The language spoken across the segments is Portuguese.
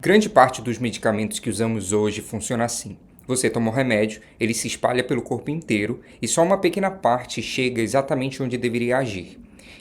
Grande parte dos medicamentos que usamos hoje funciona assim. Você toma o remédio, ele se espalha pelo corpo inteiro e só uma pequena parte chega exatamente onde deveria agir.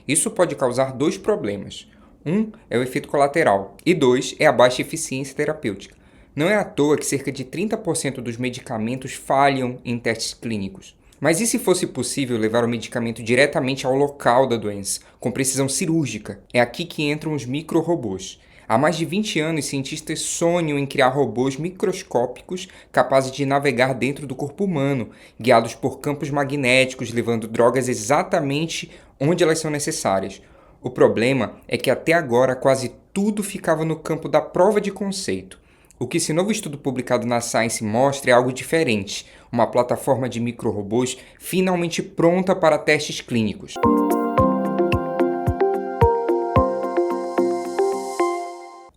Isso pode causar dois problemas. Um é o efeito colateral e dois é a baixa eficiência terapêutica. Não é à toa que cerca de 30% dos medicamentos falham em testes clínicos. Mas e se fosse possível levar o medicamento diretamente ao local da doença, com precisão cirúrgica? É aqui que entram os micro-robôs. Há mais de 20 anos, cientistas sonham em criar robôs microscópicos capazes de navegar dentro do corpo humano, guiados por campos magnéticos, levando drogas exatamente onde elas são necessárias. O problema é que até agora quase tudo ficava no campo da prova de conceito. O que esse novo estudo publicado na Science mostra é algo diferente, uma plataforma de microrobôs finalmente pronta para testes clínicos.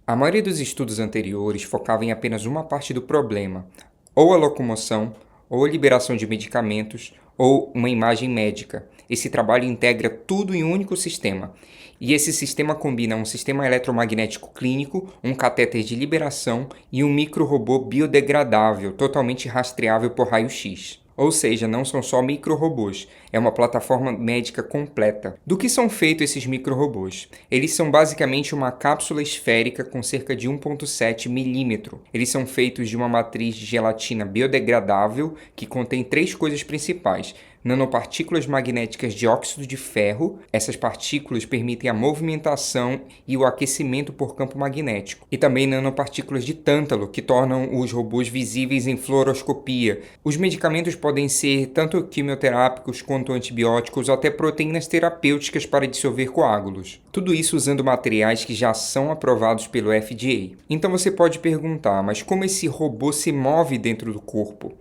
A maioria dos estudos anteriores focava em apenas uma parte do problema, ou a locomoção, ou a liberação de medicamentos, ou uma imagem médica. Esse trabalho integra tudo em um único sistema. E esse sistema combina um sistema eletromagnético clínico, um catéter de liberação e um microrobô biodegradável, totalmente rastreável por raio-x. Ou seja, não são só microrobôs, é uma plataforma médica completa. Do que são feitos esses microrobôs? Eles são basicamente uma cápsula esférica com cerca de 1,7 milímetro. Eles são feitos de uma matriz de gelatina biodegradável que contém três coisas principais: nanopartículas magnéticas de óxido de ferro. Essas partículas permitem a movimentação e o aquecimento por campo magnético. E também nanopartículas de tântalo, que tornam os robôs visíveis em fluoroscopia. Os medicamentos podem ser tanto quimioterápicos quanto antibióticos ou até proteínas terapêuticas para dissolver coágulos. Tudo isso usando materiais que já são aprovados pelo FDA. Então você pode perguntar, mas como esse robô se move dentro do corpo?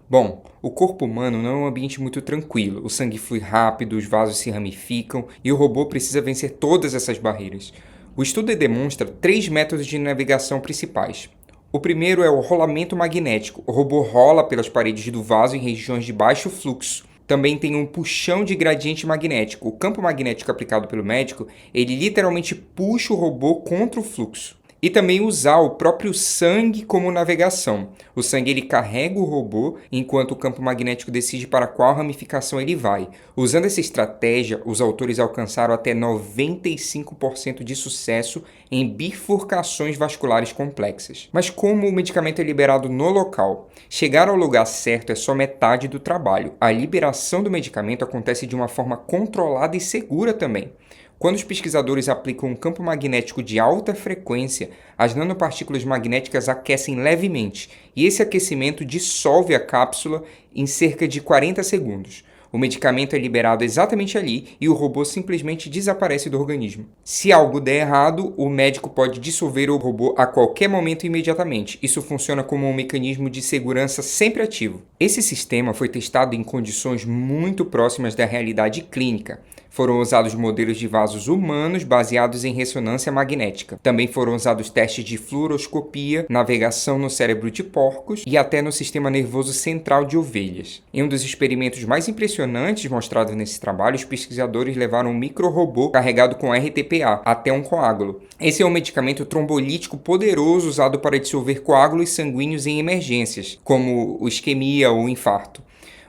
Bom, o corpo humano não é um ambiente muito tranquilo. O sangue flui rápido, os vasos se ramificam e o robô precisa vencer todas essas barreiras. O estudo demonstra 3 métodos de navegação principais. O primeiro é o rolamento magnético. O robô rola pelas paredes do vaso em regiões de baixo fluxo. Também tem um puxão de gradiente magnético. O campo magnético aplicado pelo médico, ele literalmente puxa o robô contra o fluxo. E também usar o próprio sangue como navegação. O sangue ele carrega o robô, enquanto o campo magnético decide para qual ramificação ele vai. Usando essa estratégia, os autores alcançaram até 95% de sucesso em bifurcações vasculares complexas. Mas como o medicamento é liberado no local? Chegar ao lugar certo é só metade do trabalho. A liberação do medicamento acontece de uma forma controlada e segura também. Quando os pesquisadores aplicam um campo magnético de alta frequência, as nanopartículas magnéticas aquecem levemente, e esse aquecimento dissolve a cápsula em cerca de 40 segundos. O medicamento é liberado exatamente ali e o robô simplesmente desaparece do organismo. Se algo der errado, o médico pode dissolver o robô a qualquer momento imediatamente. Isso funciona como um mecanismo de segurança sempre ativo. Esse sistema foi testado em condições muito próximas da realidade clínica. Foram usados modelos de vasos humanos baseados em ressonância magnética. Também foram usados testes de fluoroscopia, navegação no cérebro de porcos e até no sistema nervoso central de ovelhas. Em um dos experimentos mais impressionantes mostrados nesse trabalho, os pesquisadores levaram um microrobô carregado com RTPA até um coágulo. Esse é um medicamento trombolítico poderoso usado para dissolver coágulos sanguíneos em emergências, como o isquemia ou o infarto.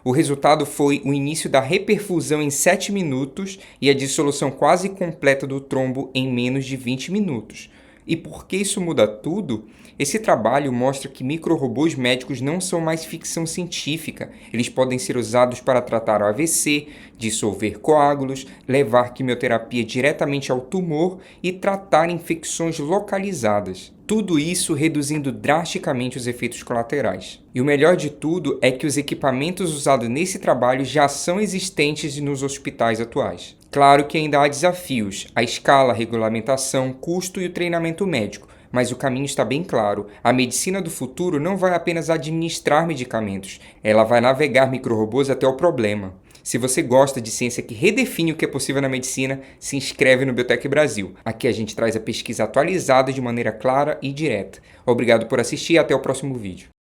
O resultado foi o início da reperfusão em 7 minutos e a dissolução quase completa do trombo em menos de 20 minutos. E por que isso muda tudo? Esse trabalho mostra que microrobôs médicos não são mais ficção científica. Eles podem ser usados para tratar o AVC, dissolver coágulos, levar quimioterapia diretamente ao tumor e tratar infecções localizadas. Tudo isso reduzindo drasticamente os efeitos colaterais. E o melhor de tudo é que os equipamentos usados nesse trabalho já são existentes nos hospitais atuais. Claro que ainda há desafios: a escala, a regulamentação, custo e o treinamento médico. Mas o caminho está bem claro. A medicina do futuro não vai apenas administrar medicamentos, ela vai navegar microrobôs até o problema. Se você gosta de ciência que redefine o que é possível na medicina, se inscreve no Biotech Brasil. Aqui a gente traz a pesquisa atualizada de maneira clara e direta. Obrigado por assistir e até o próximo vídeo.